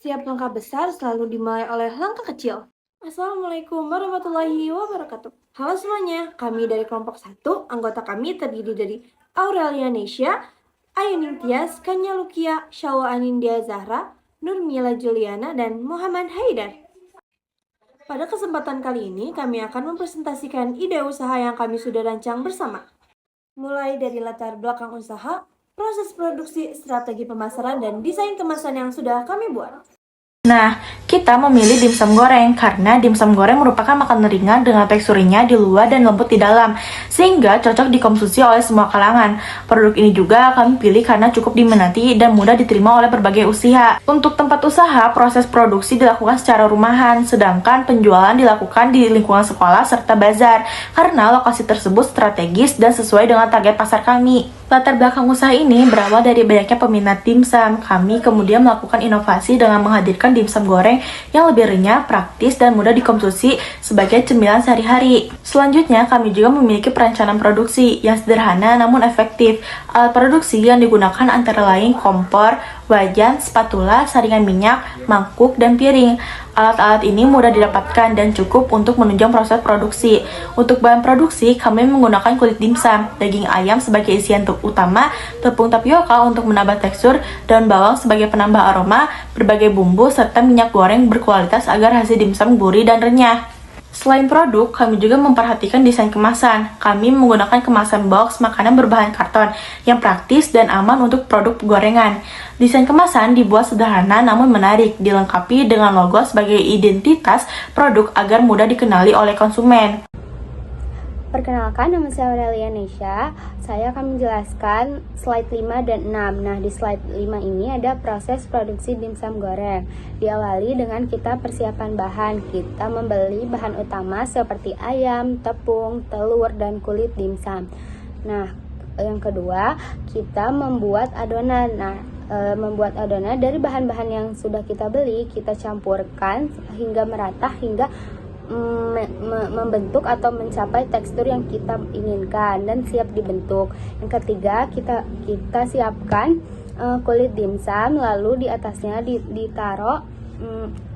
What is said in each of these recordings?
Setiap langkah besar selalu dimulai oleh langkah kecil. Assalamualaikum warahmatullahi wabarakatuh. Halo semuanya, kami dari kelompok 1, anggota kami terdiri dari Aurelia Nesya, Ayuning Tias, Kanya Lukia, Syawa Anindya Zahra, Nurmila Juliana, dan Muhammad Haidar. Pada kesempatan kali ini, kami akan mempresentasikan ide usaha yang kami sudah rancang bersama. Mulai dari latar belakang usaha, proses produksi, strategi pemasaran, dan desain kemasan yang sudah kami buat. Nah, kita memilih dimsum goreng karena dimsum goreng merupakan makanan ringan dengan teksturnya di luar dan lembut di dalam, sehingga cocok dikonsumsi oleh semua kalangan. Produk ini juga kami pilih karena cukup diminati dan mudah diterima oleh berbagai usaha. Untuk tempat usaha, proses produksi dilakukan secara rumahan, sedangkan penjualan dilakukan di lingkungan sekolah serta bazar, karena lokasi tersebut strategis dan sesuai dengan target pasar kami. Latar belakang usaha ini berawal dari banyaknya peminat dimsum. Kami kemudian melakukan inovasi dengan menghadirkan dimsum goreng yang lebih renyah, praktis, dan mudah dikonsumsi sebagai cemilan sehari-hari. Selanjutnya, kami juga memiliki perencanaan produksi yang sederhana namun efektif. Alat produksi yang digunakan antara lain kompor, wajan, spatula, saringan minyak, mangkuk, dan piring. Alat-alat ini mudah didapatkan dan cukup untuk menunjang proses produksi. Untuk bahan produksi, kami menggunakan kulit dimsum, daging ayam sebagai isian utama, tepung tapioka untuk menambah tekstur, daun bawang sebagai penambah aroma, berbagai bumbu, serta minyak goreng berkualitas agar hasil dimsum gurih dan renyah. Selain produk, kami juga memperhatikan desain kemasan. Kami menggunakan kemasan box makanan berbahan karton yang praktis dan aman untuk produk gorengan. Desain kemasan dibuat sederhana namun menarik, dilengkapi dengan logo sebagai identitas produk agar mudah dikenali oleh konsumen. Perkenalkan, nama saya Aurelia Nesya. Saya akan menjelaskan slide 5 dan 6. Nah, di slide 5 ini ada proses produksi dimsum goreng. Diawali dengan kita persiapan bahan. Kita membeli bahan utama seperti ayam, tepung, telur, dan kulit dimsum. Nah, yang kedua, kita membuat adonan. Membuat adonan dari bahan-bahan yang sudah kita beli, kita campurkan hingga merata hingga membentuk atau mencapai tekstur yang kita inginkan dan siap dibentuk. Yang ketiga, kita siapkan kulit dimsum, lalu di atasnya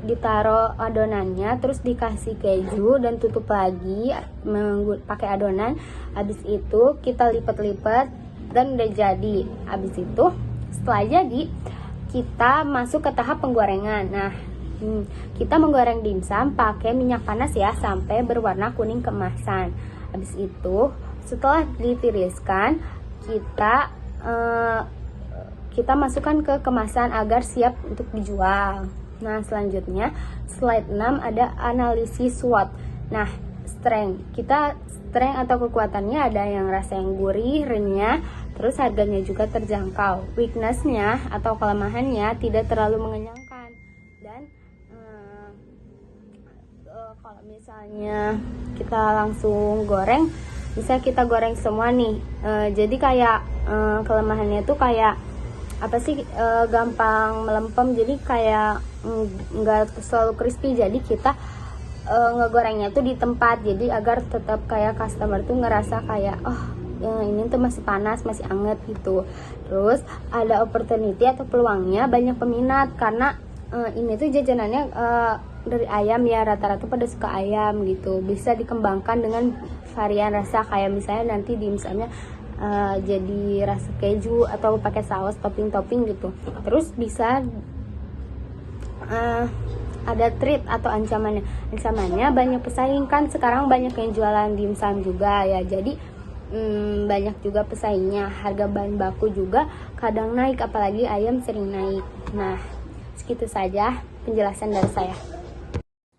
ditaruh adonannya, terus dikasih keju dan tutup lagi pakai adonan. Habis itu kita lipat-lipat dan udah jadi. Habis itu setelah jadi, kita masuk ke tahap penggorengan. Nah, kita menggoreng dimsum pakai minyak panas ya sampai berwarna kuning keemasan. Habis itu setelah ditiriskan, kita masukkan ke kemasan agar siap untuk dijual. Nah, selanjutnya slide 6 ada analisis SWOT. Nah, strength atau kekuatannya ada yang rasa yang gurih, renyah, terus harganya juga terjangkau. Weakness-nya atau kelemahannya tidak terlalu mengenyangkan. Dan kalau misalnya kita langsung goreng, bisa kita goreng semua nih. Jadi kayak kelemahannya tuh kayak apa sih, gampang melempem, jadi kayak nggak selalu crispy. Jadi kita ngegorengnya tuh di tempat, jadi agar tetap kayak customer tuh ngerasa kayak ini tuh masih panas, masih anget gitu. Terus ada opportunity atau peluangnya banyak peminat karena ini tuh jajanannya dari ayam ya, rata-rata pada suka ayam gitu. Bisa dikembangkan dengan varian rasa, kayak misalnya nanti dimsumnya jadi rasa keju atau pakai saus topping-topping gitu. Terus bisa ada treat atau ancamannya banyak pesaing, kan sekarang banyak yang jualan dimsum juga ya, jadi banyak juga pesaingnya. Harga bahan baku juga kadang naik, apalagi ayam sering naik. Nah, segitu saja penjelasan dari saya.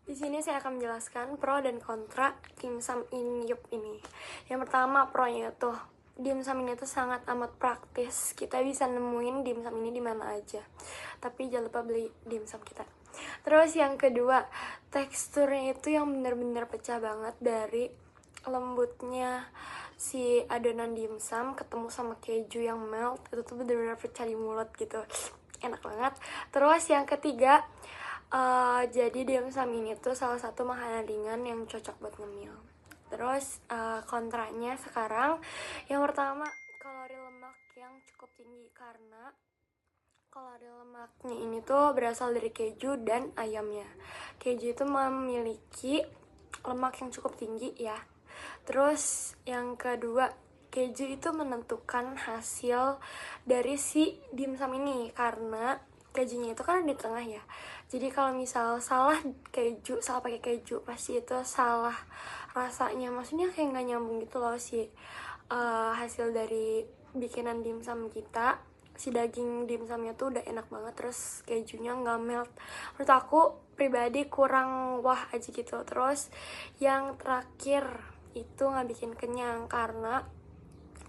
Di sini saya akan menjelaskan pro dan kontra dimsum Inyup ini. Yang pertama, pro-nya tuh dimsum ini tuh sangat amat praktis. Kita bisa nemuin dimsum ini di mana aja. Tapi jangan lupa beli dimsum kita. Terus yang kedua, teksturnya itu yang benar-benar pecah banget, dari lembutnya si adonan dimsum ketemu sama keju yang melt, itu tuh benar-benar pecah di mulut gitu. Enak banget. Terus yang ketiga, jadi dimsum ini tuh salah satu makanan ringan yang cocok buat ngemil. Terus kontranya sekarang, yang pertama, kalori lemak yang cukup tinggi karena Kalori lemaknya ini tuh berasal dari keju dan ayamnya. Keju itu memiliki lemak yang cukup tinggi ya. Terus yang kedua, keju itu menentukan hasil dari si dimsum ini karena kejunya itu kan di tengah ya. Jadi kalau misal salah pakai keju, pasti itu salah rasanya. Maksudnya kayak nggak nyambung gitu loh si hasil dari bikinan dimsum kita. Si daging dimsumnya tuh udah enak banget, terus kejunya nggak melt. Menurut aku pribadi kurang wah aja gitu. Terus yang terakhir itu nggak bikin kenyang karena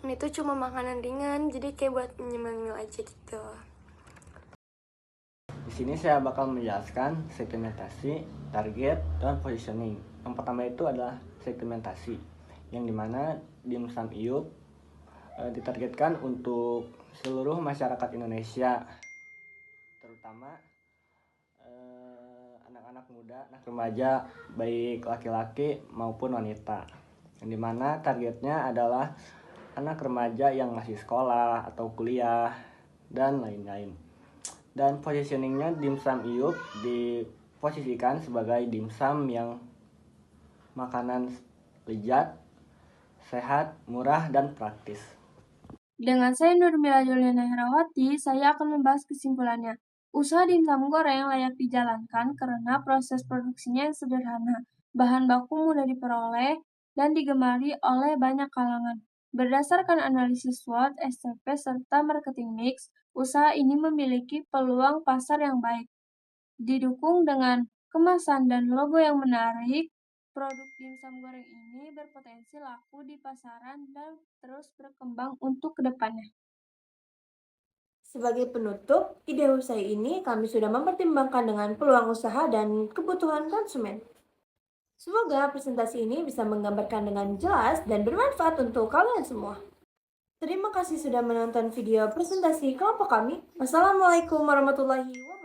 ini tuh cuma makanan ringan, jadi kayak buat nyemil aja gitu. Di sini saya bakal menjelaskan segmentasi, target, dan positioning. Yang pertama itu adalah segmentasi, yang dimana dimsum Iyup ditargetkan untuk seluruh masyarakat Indonesia, terutama anak-anak muda, anak remaja, baik laki-laki maupun wanita. Yang dimana targetnya adalah anak remaja yang masih sekolah atau kuliah dan lain-lain. Dan positioningnya dimsum Iyup diposisikan sebagai dimsum yang makanan lezat, sehat, murah, dan praktis. Dengan saya Nurmila Juliana Herawati, saya akan membahas kesimpulannya. Usaha dimsum goreng layak dijalankan karena proses produksinya yang sederhana, bahan baku mudah diperoleh, dan digemari oleh banyak kalangan. Berdasarkan analisis SWOT, SCP, serta marketing mix, usaha ini memiliki peluang pasar yang baik. Didukung dengan kemasan dan logo yang menarik, produk dimsum goreng ini berpotensi laku di pasaran dan terus berkembang untuk kedepannya. Sebagai penutup, ide usaha ini kami sudah mempertimbangkan dengan peluang usaha dan kebutuhan konsumen. Semoga presentasi ini bisa menggambarkan dengan jelas dan bermanfaat untuk kalian semua. Terima kasih sudah menonton video presentasi kelompok kami. Wassalamualaikum warahmatullahi wabarakatuh.